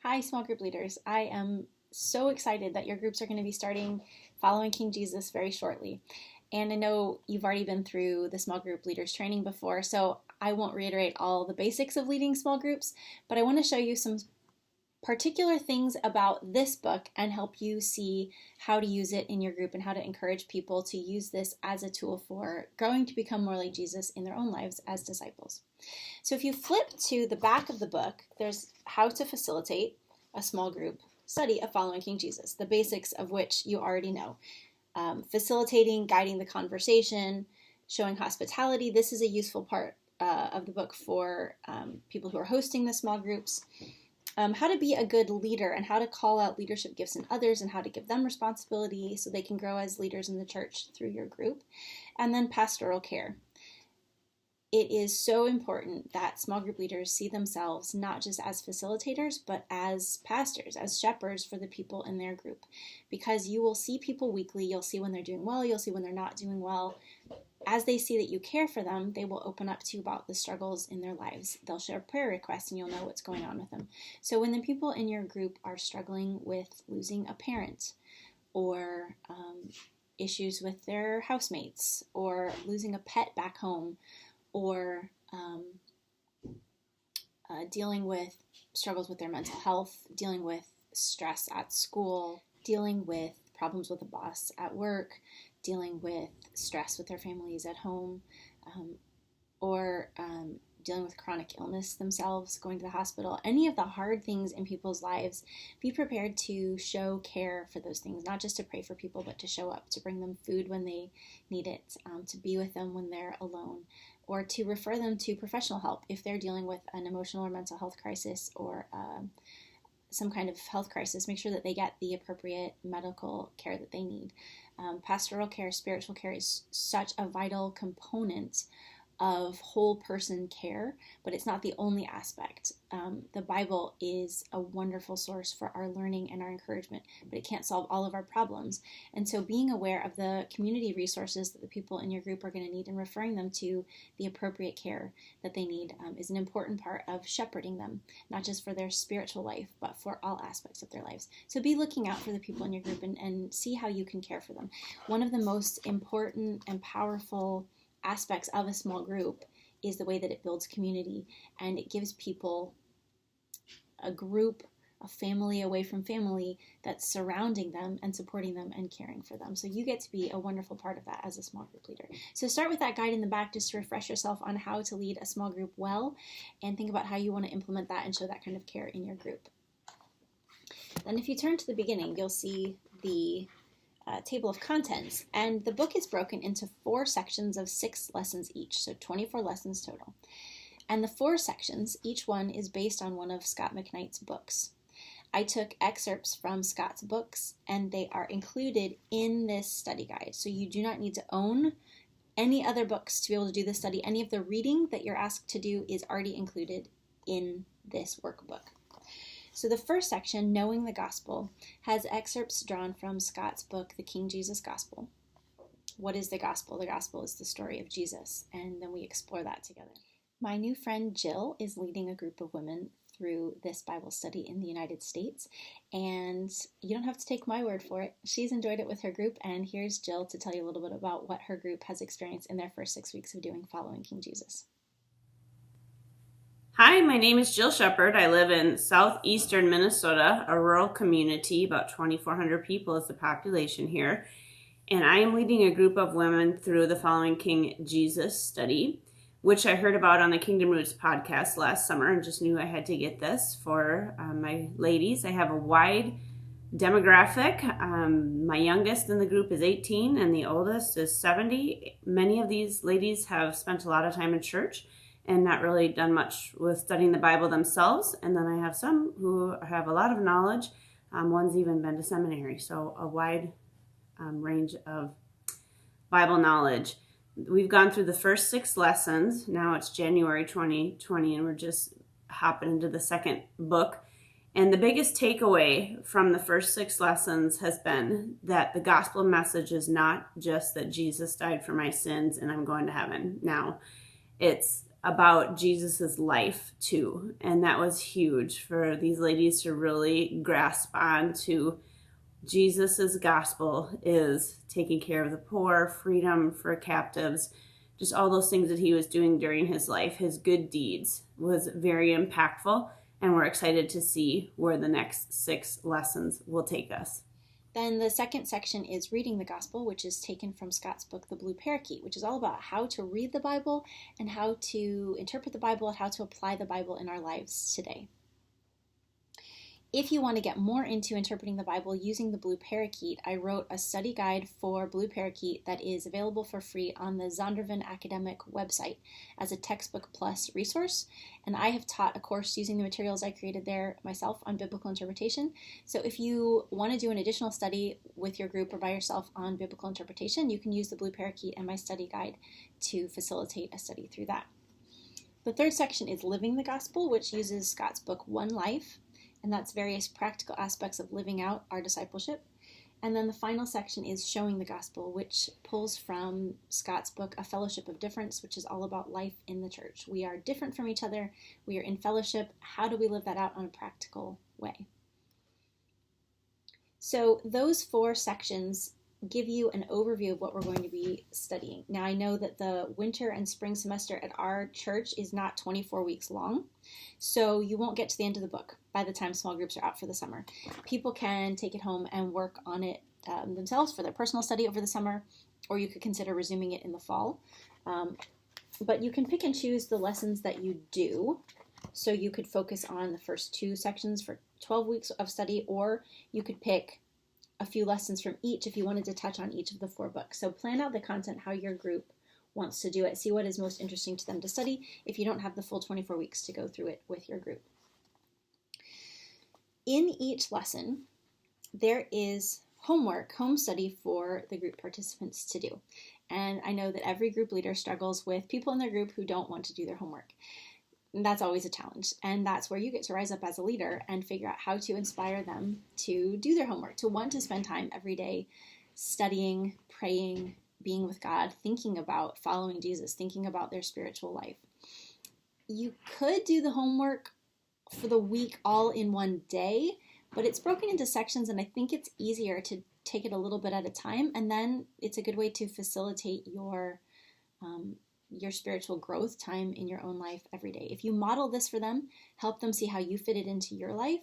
Hi, small group leaders. I am so excited that your groups are going to be starting following King Jesus very shortly. And I know you've already been through the small group leaders training before, so I won't reiterate all the basics of leading small groups, but I want to show you some particular things about this book and help you see how to use it in your group and how to encourage people to use this as a tool for growing to become more like Jesus in their own lives as disciples. So if you flip to the back of the book, there's how to facilitate a small group study of following King Jesus, the basics of which you already know. Facilitating, guiding the conversation, showing hospitality. This is a useful part of the book for people who are hosting the small groups. How to be a good leader and how to call out leadership gifts in others and how to give them responsibility so they can grow as leaders in the church through your group. And then pastoral care. It is so important that small group leaders see themselves not just as facilitators, but as pastors, as shepherds for the people in their group. Because you will see people weekly, you'll see when they're doing well, you'll see when they're not doing well. As they see that you care for them, they will open up to you about the struggles in their lives. They'll share prayer requests and you'll know what's going on with them. So when the people in your group are struggling with losing a parent or issues with their housemates or losing a pet back home or dealing with struggles with their mental health, dealing with stress at school, dealing with problems with a boss at work, dealing with stress with their families at home, or dealing with chronic illness themselves, going to the hospital, any of the hard things in people's lives, be prepared to show care for those things, not just to pray for people, but to show up, to bring them food when they need it, to be with them when they're alone, or to refer them to professional help if they're dealing with an emotional or mental health crisis or some kind of health crisis. Make sure that they get the appropriate medical care that they need. Pastoral care, spiritual care is such a vital component of whole person care, but it's not the only aspect. The Bible is a wonderful source for our learning and our encouragement, but it can't solve all of our problems. And so being aware of the community resources that the people in your group are going to need and referring them to the appropriate care that they need is an important part of shepherding them, not just for their spiritual life, but for all aspects of their lives. So be looking out for the people in your group and see how you can care for them. One of the most important and powerful aspects of a small group is the way that it builds community, and it gives people a group, a family away from family that's surrounding them and supporting them and caring for them. So you get to be a wonderful part of that as a small group leader. So start with that guide in the back just to refresh yourself on how to lead a small group well, and think about how you want to implement that and show that kind of care in your group. Then if you turn to the beginning, you'll see the table of contents, and the book is broken into 4 sections of 6 lessons each, so 24 lessons total. And the 4 sections, each one is based on one of Scot McKnight's books. I took excerpts from Scot's books, and they are included in this study guide, so you do not need to own any other books to be able to do this study. Any of the reading that you're asked to do is already included in this workbook. So the first section, Knowing the Gospel, has excerpts drawn from Scot's book, The King Jesus Gospel. What is the gospel? The gospel is the story of Jesus, and then we explore that together. My new friend Jill is leading a group of women through this Bible study in the United States, and you don't have to take my word for it. She's enjoyed it with her group, and here's Jill to tell you a little bit about what her group has experienced in their first 6 weeks of doing following King Jesus. Hi, my name is Jill Shepard. I live in southeastern Minnesota, a rural community. About 2,400 people is the population here. And I am leading a group of women through the Following King Jesus study, which I heard about on the Kingdom Roots podcast last summer and just knew I had to get this for my ladies. I have a wide demographic. My youngest in the group is 18 and the oldest is 70. Many of these ladies have spent a lot of time in church and not really done much with studying the Bible themselves. And then I have some who have a lot of knowledge. One's even been to seminary, so a wide range of Bible knowledge. We've gone through the first 6 lessons. Now it's January 2020, and we're just hopping into the second book. And the biggest takeaway from the first 6 lessons has been that the gospel message is not just that Jesus died for my sins and I'm going to heaven. Now, it's about Jesus's life too. And that was huge for these ladies to really grasp on to Jesus's gospel is taking care of the poor, freedom for captives, just all those things that he was doing during his life. His good deeds was very impactful, and we're excited to see where the next 6 lessons will take us. Then the second section is reading the gospel, which is taken from Scot's book, The Blue Parakeet, which is all about how to read the Bible and how to interpret the Bible and how to apply the Bible in our lives today. If you want to get more into interpreting the Bible using the Blue Parakeet, I wrote a study guide for Blue Parakeet that is available for free on the Zondervan Academic website as a textbook plus resource. And I have taught a course using the materials I created there myself on biblical interpretation. So if you want to do an additional study with your group or by yourself on biblical interpretation, you can use the Blue Parakeet and my study guide to facilitate a study through that. The third section is living the gospel, which uses Scot's book, One Life. And that's various practical aspects of living out our discipleship. And then the final section is showing the gospel, which pulls from Scot's book, A Fellowship of Difference, which is all about life in the church. We are different from each other. We are in fellowship. How do we live that out on a practical way? So those 4 sections give you an overview of what we're going to be studying. Now, I know that the winter and spring semester at our church is not 24 weeks long, so you won't get to the end of the book by the time small groups are out for the summer. People can take it home and work on it themselves for their personal study over the summer, or you could consider resuming it in the fall. But you can pick and choose the lessons that you do, so you could focus on the first 2 sections for 12 weeks of study, or you could pick a few lessons from each if you wanted to touch on each of the 4 books. So plan out the content how your group wants to do it. See what is most interesting to them to study if you don't have the full 24 weeks to go through it with your group. In each lesson, there is homework, home study for the group participants to do. And I know that every group leader struggles with people in their group who don't want to do their homework. And that's always a challenge. And that's where you get to rise up as a leader and figure out how to inspire them to do their homework, to want to spend time every day studying, praying, being with God, thinking about following Jesus, thinking about their spiritual life. You could do the homework for the week all in one day, but it's broken into sections, and I think it's easier to take it a little bit at a time, and then it's a good way to facilitate your spiritual growth time in your own life every day. If you model this for them, help them see how you fit it into your life,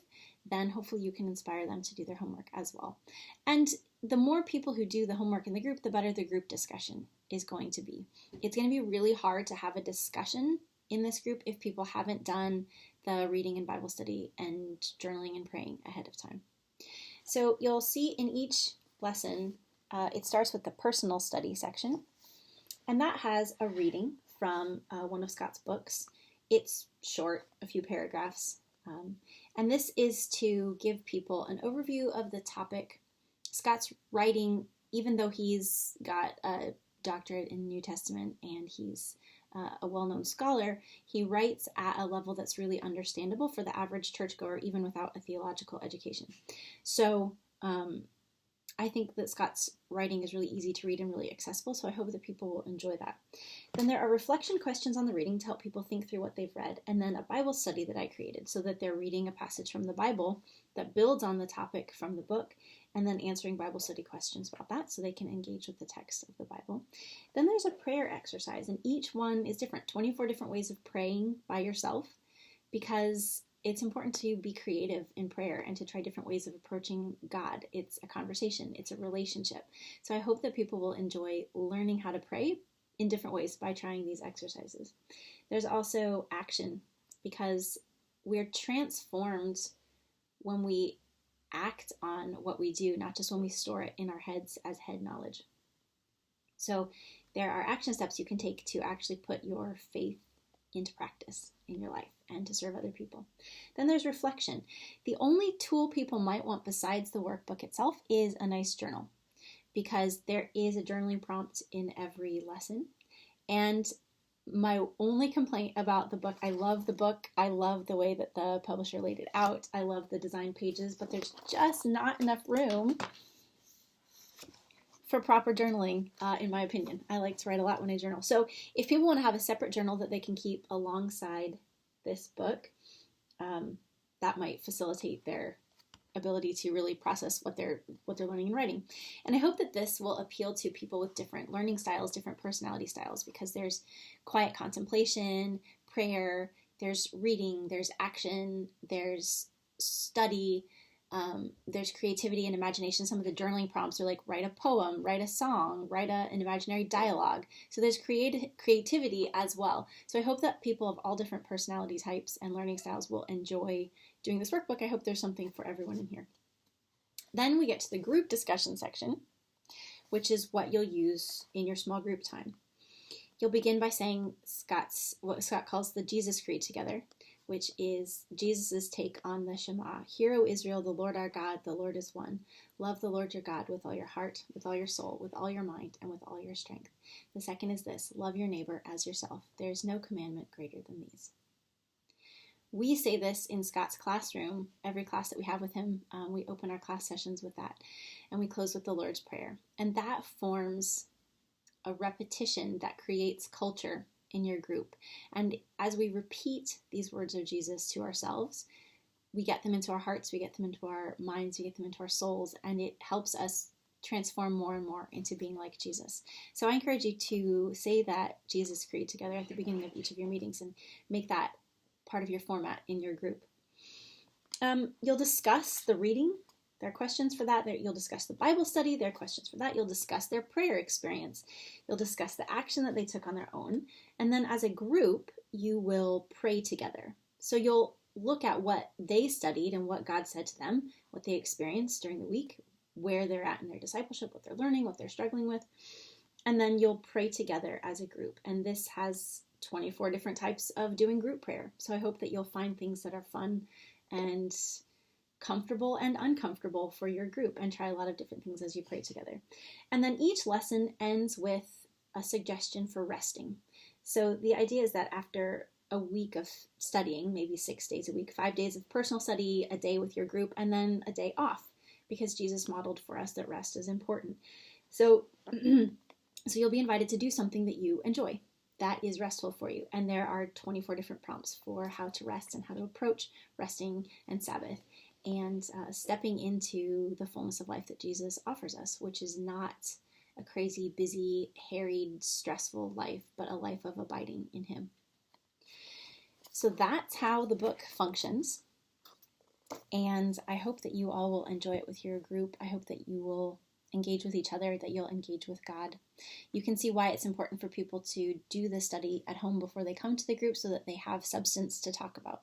then hopefully you can inspire them to do their homework as well. And the more people who do the homework in the group, the better the group discussion is going to be. It's going to be really hard to have a discussion in this group if people haven't done the reading and Bible study and journaling and praying ahead of time. So you'll see in each lesson, it starts with the personal study section. And that has a reading from one of Scot's books. It's short, a few paragraphs. And this is to give people an overview of the topic. Scott's writing, even though he's got a doctorate in New Testament and he's a well-known scholar, he writes at a level that's really understandable for the average churchgoer, even without a theological education. So I think that Scott's writing is really easy to read and really accessible, so I hope that people will enjoy that. Then there are reflection questions on the reading to help people think through what they've read, and then a Bible study that I created so that they're reading a passage from the Bible that builds on the topic from the book, and then answering Bible study questions about that so they can engage with the text of the Bible. Then there's a prayer exercise, and each one is different, 24 different ways of praying by yourself, because it's important to be creative in prayer and to try different ways of approaching God. It's a conversation. It's a relationship. So I hope that people will enjoy learning how to pray in different ways by trying these exercises. There's also action, because we're transformed when we act on what we do, not just when we store it in our heads as head knowledge. So there are action steps you can take to actually put your faith into practice in your life and to serve other people. Then there's reflection. The only tool people might want besides the workbook itself is a nice journal, because there is a journaling prompt in every lesson. And my only complaint about the book, I love the book, I love the way that the publisher laid it out, I love the design pages, but there's just not enough room for proper journaling, in my opinion. I like to write a lot when I journal. So if people want to have a separate journal that they can keep alongside this book, that might facilitate their ability to really process what they're learning and writing. And I hope that this will appeal to people with different learning styles, different personality styles, because there's quiet contemplation, prayer, there's reading, there's action, there's study, there's creativity and imagination. Some of the journaling prompts are like write a poem, write a song, write an imaginary dialogue. So there's creativity as well. So I hope that people of all different personality types and learning styles will enjoy doing this workbook. I hope there's something for everyone in here. Then we get to the group discussion section, which is what you'll use in your small group time. You'll begin by saying what Scot calls the Jesus Creed together, which is Jesus' take on the Shema. Hear, O Israel, the Lord our God, the Lord is one. Love the Lord your God with all your heart, with all your soul, with all your mind, and with all your strength. The second is this, love your neighbor as yourself. There is no commandment greater than these. We say this in Scot's classroom. Every class that we have with him, we open our class sessions with that, and we close with the Lord's Prayer. And that forms a repetition that creates culture in your group. And as we repeat these words of Jesus to ourselves, we get them into our hearts, we get them into our minds, we get them into our souls, and it helps us transform more and more into being like Jesus. So I encourage you to say that Jesus Creed together at the beginning of each of your meetings and make that part of your format in your group. You'll discuss the reading. There are questions for that. You'll discuss the Bible study. There are questions for that. You'll discuss their prayer experience. You'll discuss the action that they took on their own. And then as a group, you will pray together. So you'll look at what they studied and what God said to them, what they experienced during the week, where they're at in their discipleship, what they're learning, what they're struggling with. And then you'll pray together as a group. And this has 24 different types of doing group prayer. So I hope that you'll find things that are fun and comfortable and uncomfortable for your group and try a lot of different things as you pray together. And then each lesson ends with a suggestion for resting. So the idea is that after a week of studying, maybe 6 days a week, 5 days of personal study, a day with your group, and then a day off, because Jesus modeled for us that rest is important. So, so you'll be invited to do something that you enjoy, that is restful for you. And there are 24 different prompts for how to rest and how to approach resting and Sabbath and stepping into the fullness of life that Jesus offers us, which is not a crazy, busy, harried, stressful life, but a life of abiding in Him. So that's how the book functions. And I hope that you all will enjoy it with your group. I hope that you will engage with each other, that you'll engage with God. You can see why it's important for people to do the study at home before they come to the group so that they have substance to talk about.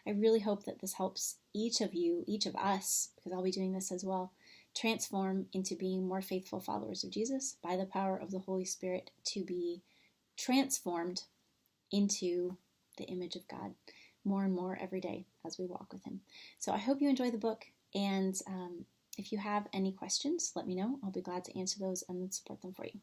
I really hope that this helps each of you, each of us, because I'll be doing this as well, transform into being more faithful followers of Jesus by the power of the Holy Spirit to be transformed into the image of God more and more every day as we walk with Him. So I hope you enjoy the book, and if you have any questions, let me know. I'll be glad to answer those and support them for you.